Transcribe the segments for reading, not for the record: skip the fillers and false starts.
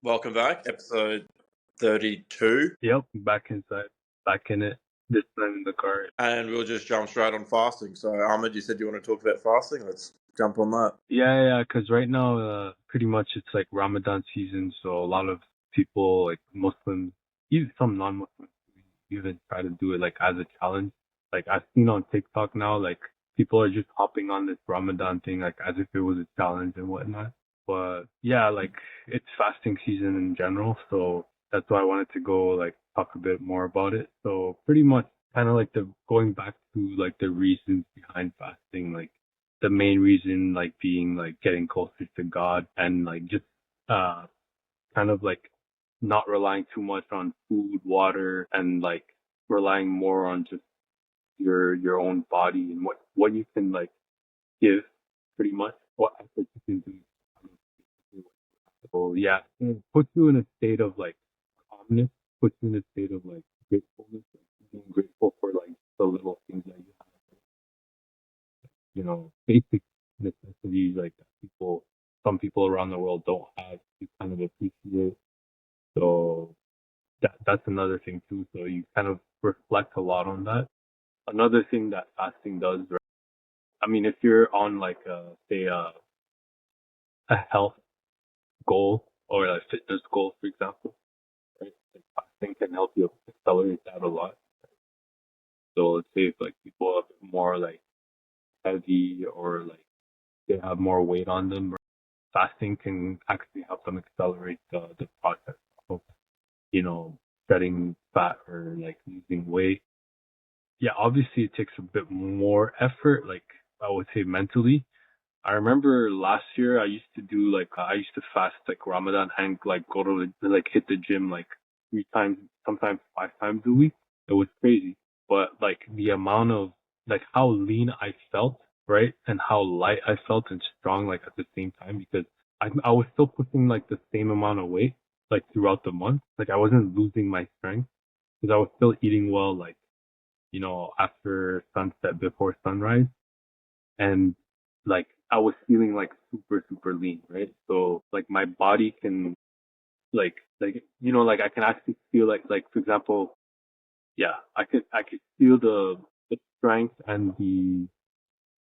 Welcome back, episode 32. Yep, back inside, back in it. This time in the car. And we'll just jump straight on fasting. So, Ahmed, you said you want to talk about fasting? Let's jump on that. Yeah, because right now, pretty much it's like Ramadan season, so a lot of people, like Muslims, even some non-Muslims, even try to do it like as a challenge. Like I've seen on TikTok now, like people are just hopping on this Ramadan thing like as if it was a challenge and whatnot. But yeah, like it's fasting season in general, so that's why I wanted to go like talk a bit more about it. So pretty much kind of like the going back to like the reasons behind fasting, like the main reason like being like getting closer to God and like just uh kind of like not relying too much on food, water, and like relying more on just your own body and what you can like give pretty much what effort you can do. So yeah, it puts you in a state of like calmness, puts you in a state of like gratefulness, like being grateful for like the little things that you have, basic necessities like that some people around the world don't have. You kind of appreciate. So that's another thing too. So you kind of reflect a lot on that. Another thing that fasting does, right? I mean, if you're on like say a health goal or a fitness goal, for example, right? Like fasting can help you accelerate that a lot. So let's say if like people are a bit more like heavy or like they have more weight on them, right? Fasting can actually help them accelerate the process of, shedding fat or like losing weight. Yeah, obviously it takes a bit more effort, like I would say mentally. I remember last year I used to fast like Ramadan and like go to like hit the gym like 3 times, sometimes 5 times a week. It was crazy. But like the amount of like how lean I felt, right? And how light I felt and strong like at the same time because I was still pushing like the same amount of weight like throughout the month. Like I wasn't losing my strength because I was still eating well like, after sunset before sunrise and like I was feeling like super super lean, right? So like my body can like I can actually feel like for example, yeah, I could feel the strength and the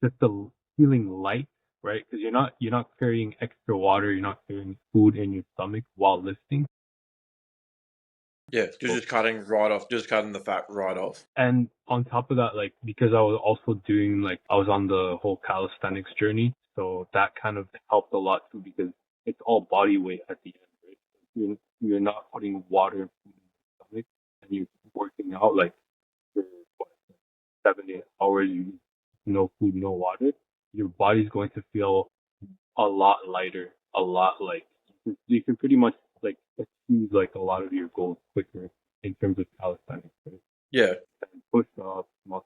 just the feeling light, right? Because you're not carrying extra water, you're not carrying food in your stomach while lifting. Yeah, you're So, just cutting right off, just cutting the fat right off. and on top of that, like because I was also doing like I was on the whole calisthenics journey, so that kind of helped a lot too because it's all body weight at the end, right? You're not putting water and food in your stomach, and you're working out like for what 7 8 hours, no food, no water. Your body's going to feel a lot lighter, a lot like you can pretty much like achieve like a lot of your goals quicker in terms of calisthenics, right? Yeah, And push ups, muscle,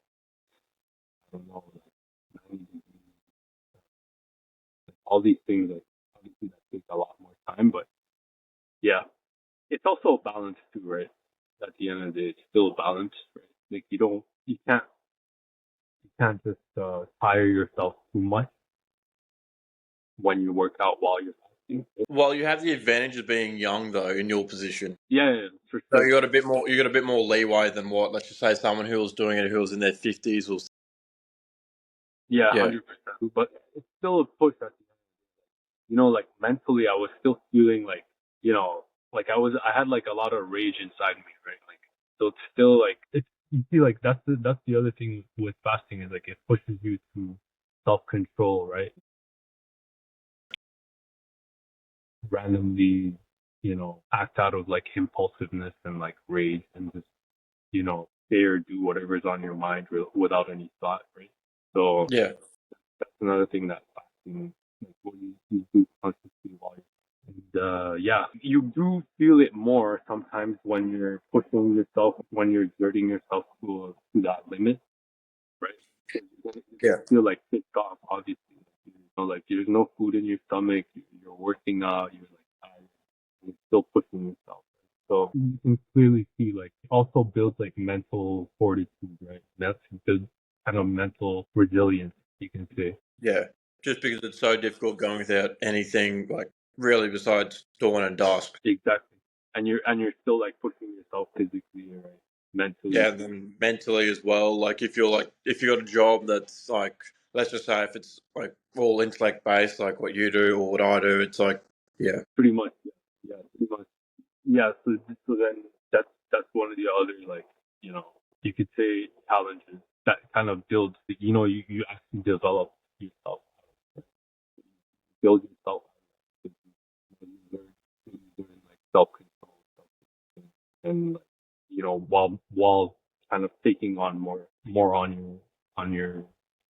I don't know, like 90 degrees, like all these things, like obviously that takes a lot more time, but yeah, it's also a balance too, right? At the end of the day, it's still a balance, right? Like you can't just tire yourself too much when you work out while you're fasting. well, you have the advantage of being young though in your position. Yeah, for So sure. you got a bit more leeway than what, let's just say, someone who was doing it who was in their 50s or Yeah, yeah. 100%. But it's still a push at the like mentally, I was still feeling like, like I had like a lot of rage inside me, right? Like, so it's still like, you see, like, that's the other thing with fasting is like, it pushes you to self-control, right? Randomly, act out of like impulsiveness and like rage and just, say or do whatever's on your mind without any thought, right? So Yeah. that's another thing that fasting, like, what you do consciously while you're and yeah, you do feel it more sometimes when you're pushing yourself, when you're exerting yourself to that limit, right? Because you're gonna Yeah. feel like pissed off, obviously. Like there's no food in your stomach, you're working out, you're like tired, and you're still pushing yourself. So you can clearly see like it also builds like mental fortitude, right? That's builds kind of mental resilience, you can say. Yeah. Just because it's so difficult going without anything like really, besides dawn and dusk. Exactly. And you're still like pushing yourself physically, right? Mentally. Yeah, and then mentally as well. Like if you got a job that's like, let's just say if it's like all intellect based, like what you do or what I do, it's like, yeah, Pretty much. Yeah. Yeah, pretty much. Yeah, so then that's one of the other, like, you could say challenges that kind of builds you actually develop yourself, build yourself, you learn like self control, and while kind of taking on more on your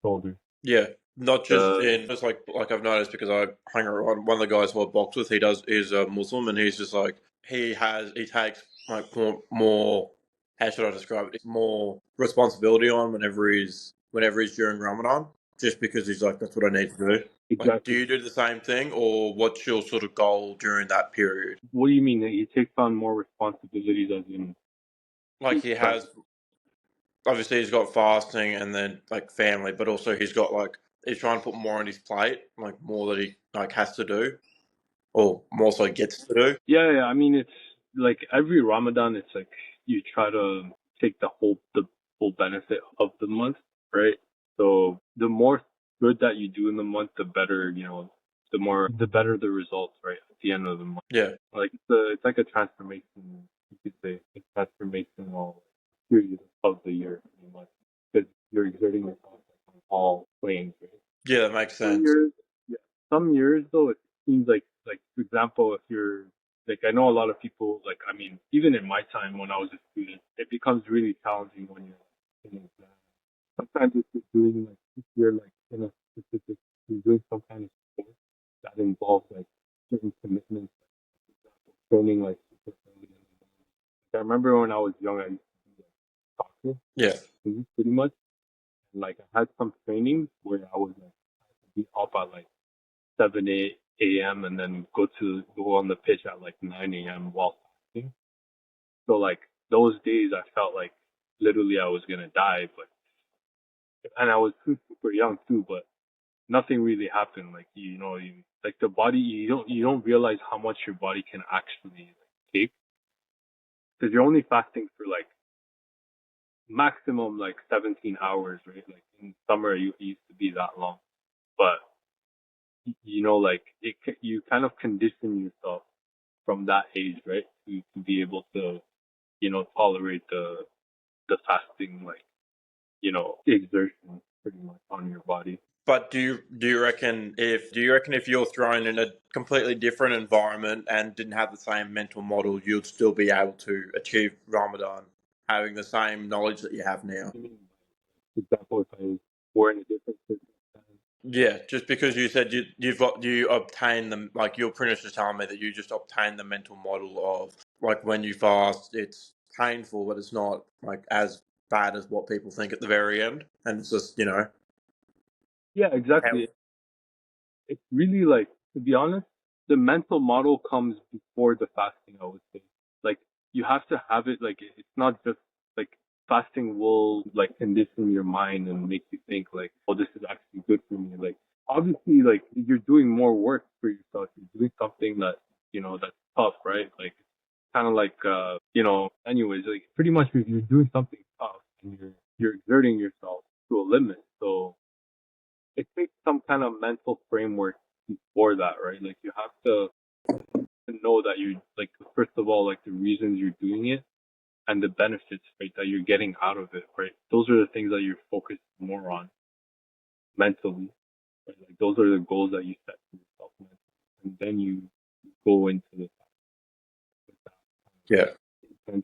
shoulders. yeah. Not just The in just like I've noticed because I hang around one of the guys who I box with. He does is a Muslim, and he's just like he takes like more how should I describe it? It's more responsibility on whenever he's during Ramadan, just because he's like that's what I need to do. Like, do exactly. you do the same thing, or what's your sort of goal during that period? What do you mean that he takes on more responsibilities, as in Like he's he trying? has obviously he's got fasting and then like family, but also he's got like he's trying to put more on his plate, like more that he like has to do or more so gets to do. Yeah, yeah. I mean, it's like every Ramadan, it's like you try to take the full benefit of the month, right? So the more good that you do in the month, the better, the better the results, right? At the end of the month, Yeah, like it's like a transformation, you could say, a transformational period of the year, pretty much, because you're exerting yourself on all planes, right? yeah, that makes Some sense. years, yeah. Some years though, it seems like for example, if you're like, I know a lot of people, like, I mean, even in my time when I was a student, it becomes really challenging when you're in exam. Sometimes if you're doing like, if you're like in a specific, you're doing some kind of sport that involves like certain commitments, like, for example, training like super early in the morning. Like, I remember when I was young, I used to do like soccer, Yeah, pretty much. And like I had some trainings where I was like, I had to be up at like 7 a.m. and then go on the pitch at like 9 a.m. while fasting. So like those days I felt like literally I was gonna die, but and I was super young too, but nothing really happened. Like you like the body, you don't realize how much your body can actually like, take, because you're only fasting for like maximum like 17 hours, right? Like in summer it used to be that long, but like you kind of condition yourself from that age, right? To be able to, tolerate the fasting, like, exertion pretty much on your body. but do you reckon if you're thrown in a completely different environment and didn't have the same mental model, you'd still be able to achieve Ramadan, having the same knowledge that you have now? I mean, for example, if I were in a different circumstance, Yeah, just because you said you obtain them, like your printer's just telling me that you just obtain the mental model of like when you fast, it's painful, but it's not like as bad as what people think at the very end, and it's just yeah, how, exactly. It's really like, to be honest, the mental model comes before the fasting, I would say. Like, you have to have it, like, it's not just like fasting will like condition your mind and make you think like, oh, this is actually good for me. Like, obviously, like, you're doing more work for yourself. You're doing something that, that's tough, right? Like, kind of like, anyways, like, pretty much you're doing something tough and you're exerting yourself to a limit. So, it takes some kind of mental framework before that, right? Like you have to know that you like, first of all, like the reasons you're doing it and the benefits, right, that you're getting out of it, right? Those are the things that you're focused more on mentally, right? Like those are the goals that you set for yourself mentally, and then you go into the with that yeah. intention.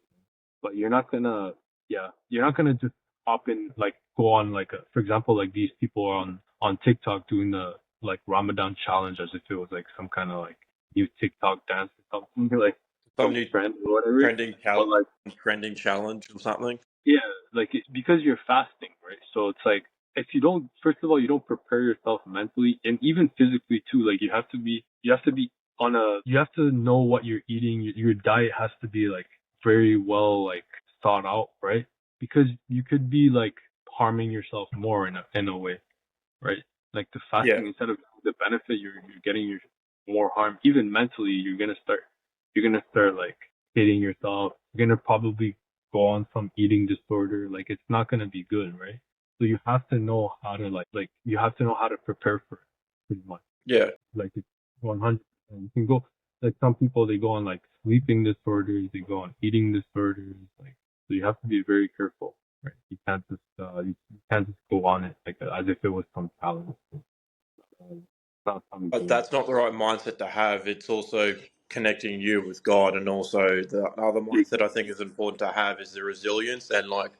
But you're not gonna just hop in, like go on like for example, like these people on TikTok doing the like Ramadan challenge as if it was like some kind of like new TikTok dance or something, like Some some new trend or whatever. trending But challenge, like, trending challenge or something. yeah, like because you're fasting, right? So it's like, if you don't, first of all, you don't prepare yourself mentally and even physically too. Like you have to be you have to know what you're eating. Your diet has to be like very well like thought out, right? Because you could be like harming yourself more in a way, right? Like the Yeah, fasting, instead of the benefit, you're getting more harm. Even mentally, you're gonna start like hating yourself. You're gonna probably go on some eating disorder. Like it's not gonna be good, right? So you have to know how to like you have to know how to prepare for it, pretty much. Yeah, Like it's 100. You can go like some people they go on like sleeping disorders, they go on eating disorders, like so you have to be very careful, right? You can't just go on it like as if it was some challenge. It's not something but to that's not the right mindset to have. It's also connecting you with God, and also the other mindset I exactly. think is important to have is the resilience and like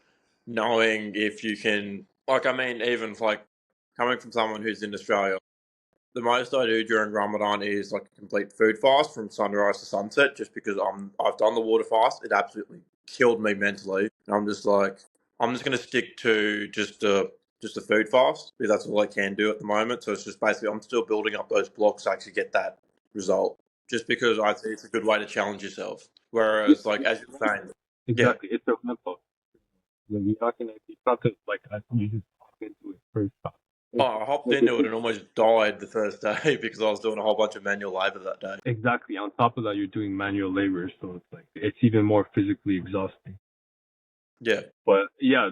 knowing if you can. Like, I mean, even like coming from someone who's in Australia, the most I do during Ramadan is like a complete food fast from sunrise to sunset, just because I've done the water fast. It absolutely killed me mentally. And I'm just like, I'm just gonna stick to just a food fast because that's all I can do at the moment. So it's just basically I'm still building up those blocks to actually get that result. Just because I think it's a good way to challenge yourself. Yeah, Whereas like as you're saying, yeah, exactly. It's a mental. Like, you're not gonna. It's not just like you just pop into it first time. oh, It's I hopped like if into it you and almost died the first day because I was doing a whole bunch of manual labor that day. exactly on top of that you're doing manual labor, so it's like it's even more physically exhausting. Yeah, But yeah,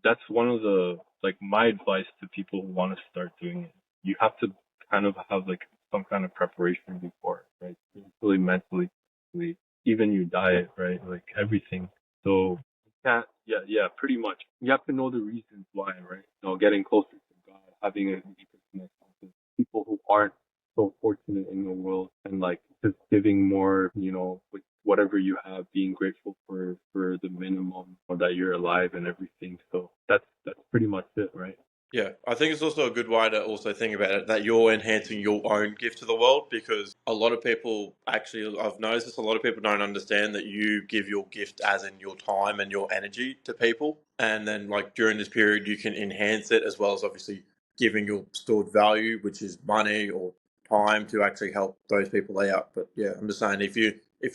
that's one of the like my advice to people who want to start doing it. You have to kind of have like some kind of preparation before, right? Spiritually, mentally, physically, even your diet, right? Like everything. So you can't, yeah, pretty much. You have to know the reasons why, right? Getting closer to God, having a deeper connection to people who aren't so fortunate in the world, and like just giving more, with whatever you have, being grateful for the minimum or that you're alive and everything. So that's pretty much it, right? yeah. I think it's also a good way to also think about it that you're enhancing your own gift to the world because a lot of people actually, I've noticed this, a lot of people don't understand that you give your gift as in your time and your energy to people. And then, like, during this period, you can enhance it as well as obviously giving your stored value, which is money or time to actually help those people out. But yeah, I'm just saying if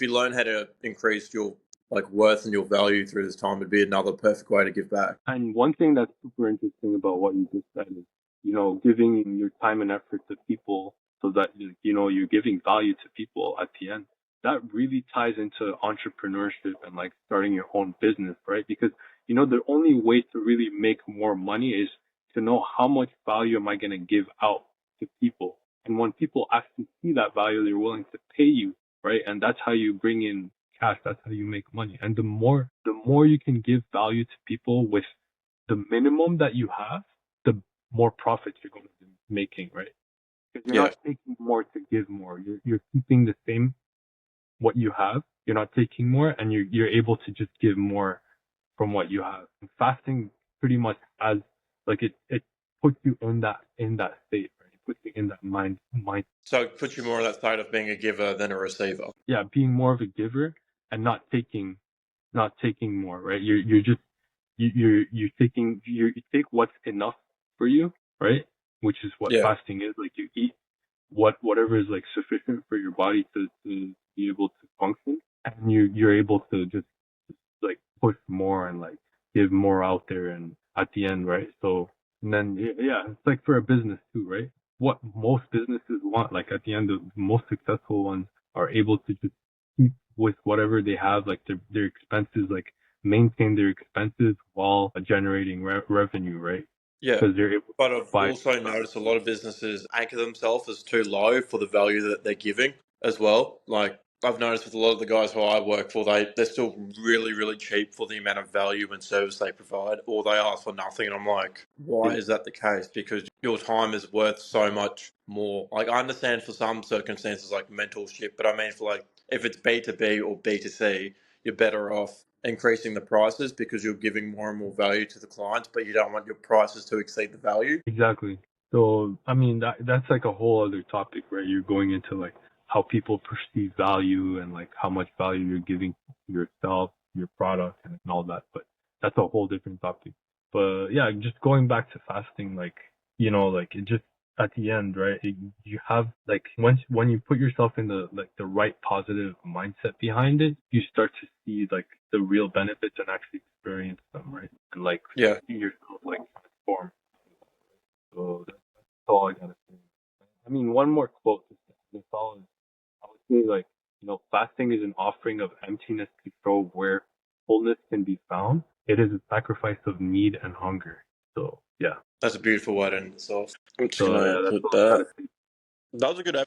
you learn how to increase your like worth and your value through this time, it'd be another perfect way to give back. And one thing that's super interesting about what you just said is, giving your time and effort to people so that, you're giving value to people at the end. That really ties into entrepreneurship and like starting your own business, right? Because, the only way to really make more money is to know how much value am I going to give out to people. And when people actually see that value, they're willing to pay you, right? And that's how you bring in cash. That's how you make money. And the more you can give value to people with the minimum that you have, the more profits you're going to be making, right? Because you're Yeah, not taking more to give more. You're keeping the same what you have. You're not taking more, and you're able to just give more from what you have. And fasting pretty much as like it puts you in that state, right? It puts you in that mind. so it puts you more in that state of being a giver than a receiver. Yeah, being more of a giver and not taking more, right? You're just you're taking you take what's enough for you, right? Which is what Yeah, fasting is. Like you eat whatever is like sufficient for your body to be able to function, and you're able to just like push more and like give more out there, and at the end, right? So and then yeah, it's like for a business too, right? What most businesses want, like at the end, the most successful ones are able to just keep with whatever they have, like their expenses, like maintain their expenses while generating revenue, right? yeah. Because they're able But to I've provide also stuff. noticed a lot of businesses anchor themselves as too low for the value that they're giving as well. Like I've noticed with a lot of the guys who I work for, they're still really, really cheap for the amount of value and service they provide, or they ask for nothing. And I'm like, why is that the case? Because your time is worth so much more. Like I understand for some circumstances like mentorship, but I mean for like if it's B2B or B2C, you're better off increasing the prices because you're giving more and more value to the clients, but you don't want your prices to exceed the value. Exactly. So I mean that's like a whole other topic, right? You're going into like how people perceive value and like how much value you're giving yourself, your product, and all that. But that's a whole different topic. But yeah, just going back to fasting, like like it just at the end, right? You have like when you put yourself in the right positive mindset behind it, you start to see like the real benefits and actually experience them, right? And like Yeah. see yourself like transform. So that's all I gotta say. I mean, one more quote, this all is, I would say, like, fasting is an offering of emptiness to show where fullness can be found. It is a sacrifice of need and hunger. So yeah. That's a beautiful word in itself. I'm just So gonna yeah, that's put all I'm trying that. to say. That was a good episode.